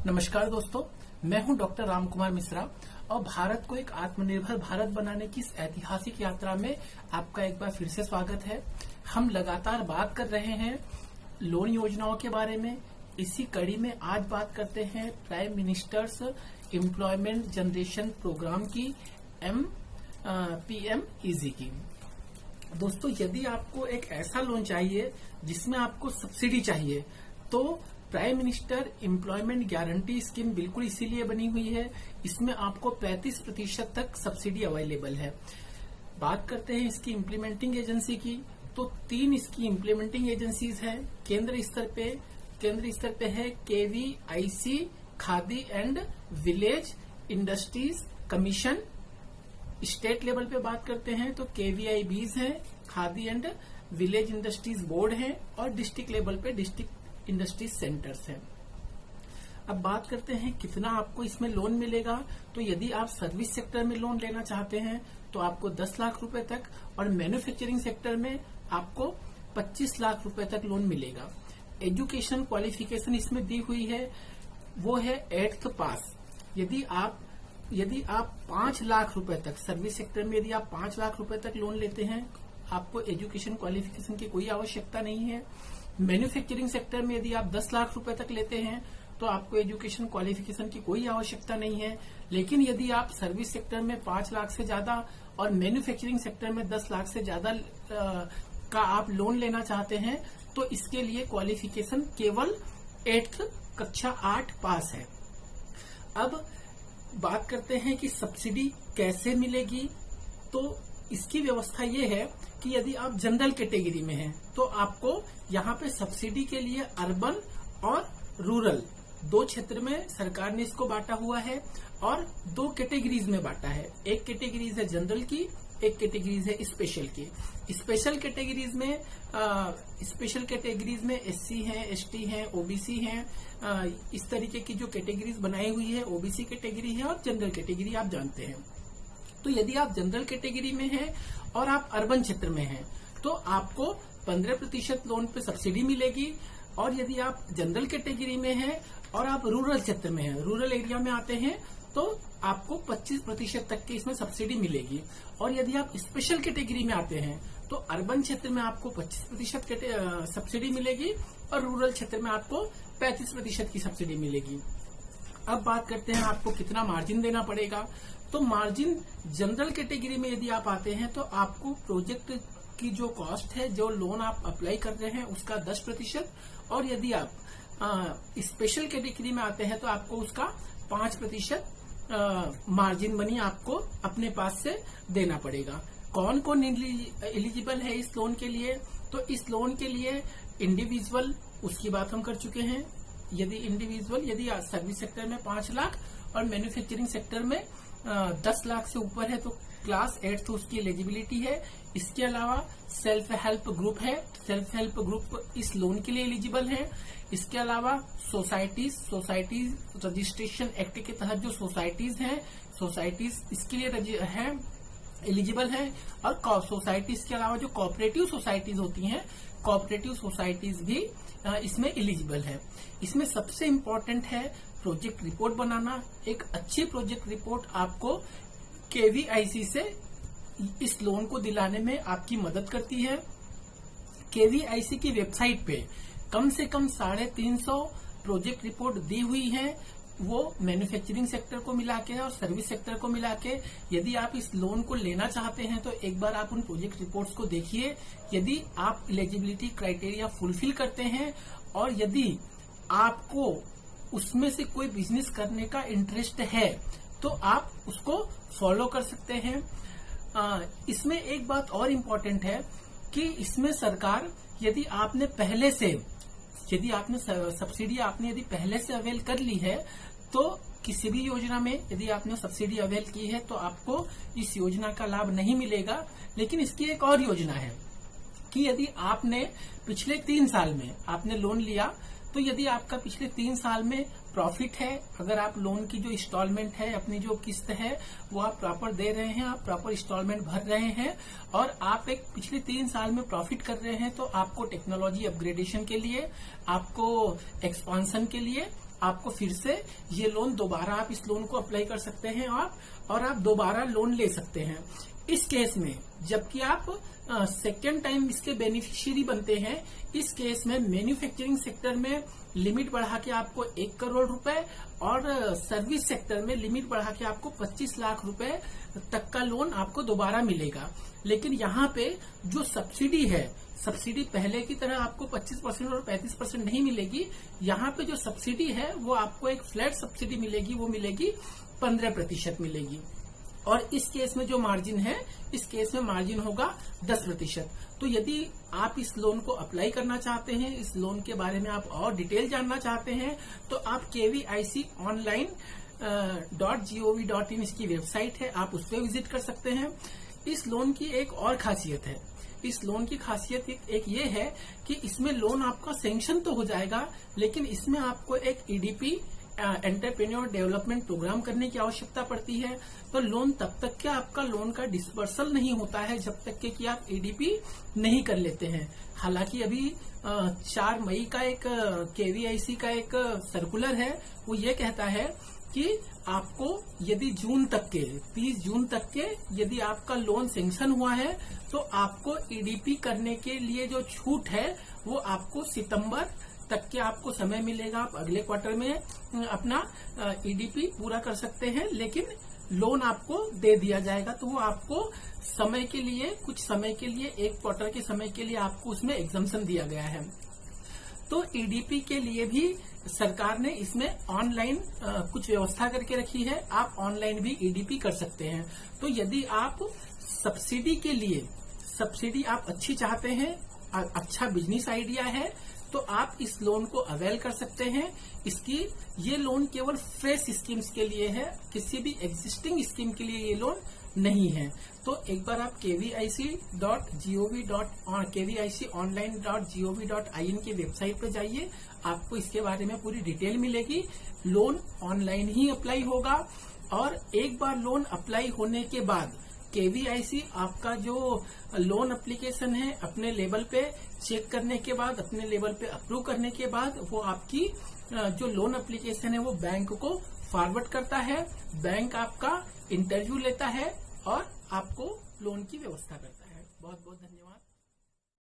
नमस्कार दोस्तों, मैं हूं डॉक्टर राम कुमार मिश्रा और भारत को एक आत्मनिर्भर भारत बनाने की इस ऐतिहासिक यात्रा में आपका एक बार फिर से स्वागत है। हम लगातार बात कर रहे हैं लोन योजनाओं के बारे में। इसी कड़ी में आज बात करते हैं Prime Minister's Employment Generation Programme की PMEG की। दोस्तों, यदि आपको एक ऐसा लोन चाहिए जिसमें आपको सब्सिडी चाहिए तो prime minister employment guarantee scheme बिल्कुल इसीलिए बनी हुई है। इसमें आपको 35% तक सब्सिडी अवेलेबल है। बात करते हैं इसकी इम्प्लीमेंटिंग एजेंसी की, तो 3 इसकी इम्प्लीमेंटिंग एजेंसीज हैं। केंद्र स्तर पे है KVIC khadi and village industries commission. State level पे बात करते हैं तो KVIBs है, khadi and village industries board है, और डिस्ट्रिक्ट लेवल पे डिस्ट्रिक्ट इंडस्ट्रीज सेंटर्स हैं। अब बात करते हैं कितना आपको इसमें लोन मिलेगा। तो यदि आप सर्विस सेक्टर में लोन लेना चाहते हैं तो आपको 10 लाख रुपए तक, और मैन्युफैक्चरिंग सेक्टर में आपको 25 लाख रुपए तक लोन मिलेगा। एजुकेशन क्वालिफिकेशन इसमें दी हुई है, वो है 8th पास। यदि आप 5 लाख रुपए तक सर्विस सेक्टर में यदि आप 5 लाख रुपए तक लोन लेते हैं, आपको एजुकेशन क्वालिफिकेशन की कोई आवश्यकता नहीं है। मैन्युफैक्चरिंग सेक्टर में यदि आप 10 लाख रुपए तक लेते हैं तो आपको एजुकेशन क्वालिफिकेशन की कोई आवश्यकता नहीं है। लेकिन यदि आप सर्विस सेक्टर में 5 लाख से ज्यादा और मैन्युफैक्चरिंग सेक्टर में 10 लाख से ज्यादा का आप लोन लेना चाहते हैं तो इसके लिए क्वालिफिकेशन केवल 8th कक्षा 8 पास है। अब बात करते हैं कि सब्सिडी कैसे मिलेगी। तो इसकी व्यवस्था ये है कि यदि आप जनरल कैटेगरी में हैं तो आपको यहाँ पे सब्सिडी के लिए अर्बन और रूरल 2 क्षेत्र में सरकार ने इसको बांटा हुआ है, और 2 कैटेगरीज में बांटा है। एक कैटेगरीज है जनरल की, एक कैटेगरीज है स्पेशल की। स्पेशल कैटेगरीज में SC हैं, ST हैं, OBC हैं। इस तरीके की जो कैटेगरीज बनाई हुई है OBC कैटेगरी है और जनरल कैटेगरी आप जानते हैं। तो यदि आप जनरल कैटेगरी में हैं और आप अर्बन क्षेत्र में हैं तो आपको 15% लोन पे सब्सिडी मिलेगी, और यदि आप जनरल कैटेगरी में हैं और आप रूरल क्षेत्र में हैं, रूरल एरिया में आते हैं, तो आपको 25% तक की इसमें सब्सिडी मिलेगी। और यदि आप स्पेशल कैटेगरी में आते हैं तो अर्बन क्षेत्र में आपको 25% सब्सिडी मिलेगी और रूरल क्षेत्र में आपको 35% की सब्सिडी मिलेगी। अब बात करते हैं आपको कितना मार्जिन देना पड़ेगा। तो मार्जिन जनरल कैटेगरी में यदि आप आते हैं तो आपको प्रोजेक्ट की जो कॉस्ट है, जो लोन आप अप्लाई कर रहे हैं उसका 10%, और यदि आप स्पेशल कैटेगरी में आते हैं तो आपको उसका 5% मार्जिन मनी आपको अपने पास से देना पड़ेगा। कौन कौन एलिजिबल है इस लोन के लिए? तो इस लोन के लिए इंडिविजुअल, उसकी बात हम कर चुके हैं। यदि सर्विस सेक्टर में 5 लाख और मैन्युफैक्चरिंग सेक्टर में 10 लाख से ऊपर है तो क्लास 8 उसकी एलिजिबिलिटी है। इसके अलावा सेल्फ हेल्प ग्रुप है, सेल्फ हेल्प ग्रुप इस लोन के लिए एलिजिबल है। इसके अलावा सोसाइटीज रजिस्ट्रेशन एक्ट के तहत जो सोसाइटीज हैं, सोसाइटीज इसके लिए है एलिजिबल है। और सोसाइटीज के अलावा जो कोऑपरेटिव सोसाइटीज होती हैं, कोऑपरेटिव सोसाइटीज भी इसमें एलिजिबल है। इसमें सबसे इम्पोर्टेंट है प्रोजेक्ट रिपोर्ट बनाना। एक अच्छी प्रोजेक्ट रिपोर्ट आपको KVIC से इस लोन को दिलाने में आपकी मदद करती है। KVIC की वेबसाइट पे कम से कम 350 प्रोजेक्ट रिपोर्ट दी हुई है, वो मैन्युफैक्चरिंग सेक्टर को मिला के और सर्विस सेक्टर को मिला के। यदि आप इस लोन को लेना चाहते हैं तो एक बार आप उन प्रोजेक्ट रिपोर्ट्स को देखिए। यदि आप एलिजिबिलिटी क्राइटेरिया फुलफिल करते हैं और यदि आपको उसमें से कोई बिजनेस करने का इंटरेस्ट है तो आप उसको फॉलो कर सकते हैं। इसमें एक बात और इम्पोर्टेंट है कि इसमें सरकार यदि आपने सब्सिडी यदि पहले से अवेल कर ली है तो किसी भी योजना में यदि आपने सब्सिडी अवेल की है तो आपको इस योजना का लाभ नहीं मिलेगा। लेकिन इसकी एक और योजना है कि यदि आपने पिछले 3 साल में आपने लोन लिया तो यदि आपका पिछले 3 साल में प्रॉफिट है, अगर आप लोन की जो इंस्टॉलमेंट है, अपनी जो किस्त है वो आप प्रॉपर दे रहे हैं, आप प्रॉपर इंस्टॉलमेंट भर रहे हैं और आप एक पिछले 3 साल में प्रॉफिट कर रहे हैं, तो आपको टेक्नोलॉजी अपग्रेडेशन के लिए, आपको एक्सपांशन के लिए आपको फिर से ये लोन दोबारा आप इस लोन को अप्लाई कर सकते हैं और आप दोबारा लोन ले सकते हैं। इस केस में जबकि आप सेकेंड टाइम इसके बेनिफिशियरी बनते हैं, इस केस में मैन्युफैक्चरिंग सेक्टर में लिमिट बढ़ा के आपको 1 करोड़ रुपए और सर्विस सेक्टर में लिमिट बढ़ा के आपको 25 लाख रुपए तक का लोन आपको दोबारा मिलेगा। लेकिन यहाँ पे जो सब्सिडी है, सब्सिडी पहले की तरह आपको 25% और 35% नहीं मिलेगी। यहाँ पे जो सब्सिडी है वो आपको एक फ्लैट सब्सिडी मिलेगी, वो मिलेगी 15% मिलेगी। और इस केस में जो मार्जिन है, इस केस में मार्जिन होगा 10%। तो यदि आप इस लोन को अप्लाई करना चाहते हैं, इस लोन के बारे में आप और डिटेल जानना चाहते हैं, तो आप KVIConline.gov.in इसकी वेबसाइट है, आप उस पर विजिट कर सकते हैं। इस लोन की एक और खासियत है, इस लोन की खासियत एक ये है कि इसमें लोन आपका सैंक्शन तो हो जाएगा, लेकिन इसमें आपको एक EDP एंटरप्रेन्योर डेवलपमेंट प्रोग्राम करने की आवश्यकता पड़ती है। तो लोन तब तक के आपका लोन का डिसबर्सल नहीं होता है जब तक के कि आप EDP नहीं कर लेते हैं। हालांकि अभी 4 मई का एक KVIC का एक सर्कुलर है, वो ये कहता है कि आपको यदि 30 जून तक के यदि आपका लोन सैंक्शन हुआ है तो आपको EDP करने के लिए जो छूट है वो आपको सितंबर तक के आपको समय मिलेगा। आप अगले क्वार्टर में अपना EDP पूरा कर सकते हैं, लेकिन लोन आपको दे दिया जाएगा। तो वो आपको समय के लिए, कुछ समय के लिए, 1 क्वार्टर के समय के लिए आपको उसमें एग्जम्पशन दिया गया है। तो EDP के लिए भी सरकार ने इसमें ऑनलाइन कुछ व्यवस्था करके रखी है, आप ऑनलाइन भी EDP कर सकते हैं। तो यदि आप सब्सिडी के लिए, सब्सिडी आप अच्छी चाहते हैं, अच्छा बिजनेस आइडिया है, तो आप इस लोन को अवेल कर सकते हैं। ये लोन केवल फ्रेश स्कीम्स के लिए है, किसी भी एग्जिस्टिंग स्कीम के लिए ये लोन नहीं है। तो एक बार आप KVIConline.gov.in की वेबसाइट पर जाइए, आपको इसके बारे में पूरी डिटेल मिलेगी। लोन ऑनलाइन ही अप्लाई होगा और एक बार लोन अप्लाई होने के बाद KVIC आपका जो लोन एप्लीकेशन है अपने लेवल पे चेक करने के बाद, अपने लेवल पे अप्रूव करने के बाद, वो आपकी जो लोन एप्लीकेशन है वो बैंक को फॉरवर्ड करता है। बैंक आपका इंटरव्यू लेता है और आपको लोन की व्यवस्था करता है। बहुत बहुत धन्यवाद।